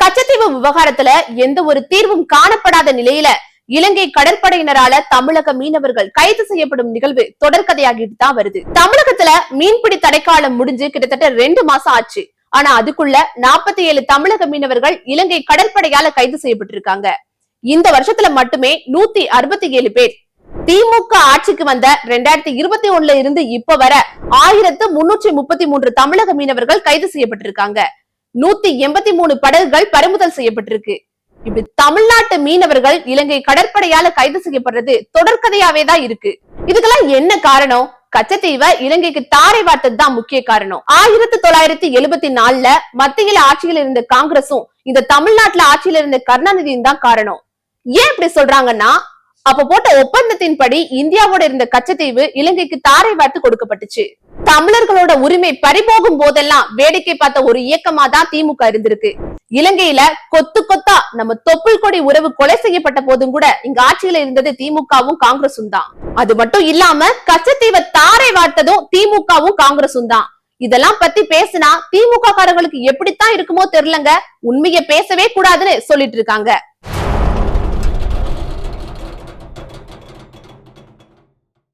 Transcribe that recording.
கச்சத்தீவு விவகாரத்துல எந்த ஒரு தீர்வும் காணப்படாத நிலையில இலங்கை கடற்படையினரால தமிழக மீனவர்கள் கைது செய்யப்படும் நிகழ்வு தொடர்கதையாகிட்டு தான் வருது. தமிழகத்துல மீன்பிடி தடைக்காலம் முடிஞ்சு கிட்டத்தட்ட 2 மாசம் ஆச்சு. ஆனா அதுக்குள்ள 47 தமிழக மீனவர்கள் இலங்கை கடற்படையால கைது செய்யப்பட்டிருக்காங்க. இந்த வருஷத்துல மட்டுமே 167 பேர். திமுக ஆட்சிக்கு வந்த 2021 இருந்து இப்ப வர 1333 தமிழக மீனவர்கள் கைது செய்யப்பட்டிருக்காங்க. 183 படகுகள் பறிமுதல் செய்யப்பட்டிருக்கு. இப்படி தமிழ்நாட்டு மீனவர்கள் இலங்கை கடற்படையால கைது செய்யப்படுறது தொடர்கதையாவே தான் இருக்கு. இதுக்கெல்லாம் என்ன காரணம்? கச்சத்தீவை இலங்கைக்கு தாரை வார்த்ததுதான் முக்கிய காரணம். 1974 மத்தியில ஆட்சியில் இருந்த காங்கிரசும் இந்த தமிழ்நாட்டுல ஆட்சியில இருந்த கருணாநிதியும் தான் காரணம். ஏன் இப்படி சொல்றாங்கன்னா, அப்ப போட்ட ஒப்பந்தத்தின்படி இந்தியாவோட இருந்த கச்சத்தீவு இலங்கைக்கு தாரை வார்த்து கொடுக்கப்பட்டுச்சு. தமிழர்களோட உரிமை பறிபோகும் போதெல்லாம் வேடிக்கை பார்த்த ஒரு இயக்கமா தான் திமுக இருந்திருக்கு. இலங்கையில கொத்து கொத்தா நம்ம தொப்புள் கொடி உறவு கொலை செய்யப்பட்ட போதும் கூட இங்க ஆட்சியில இருந்தது திமுகவும் காங்கிரசும் தான். அது மட்டும் இல்லாம கச்சத்தீவை தாரை வார்த்ததும் திமுகவும் காங்கிரசும் தான். இதெல்லாம் பத்தி பேசினா திமுக காரங்களுக்கு எப்படித்தான் இருக்குமோ தெரியலங்க. உண்மையை பேசவே கூடாதுன்னு சொல்லிட்டு இருக்காங்க.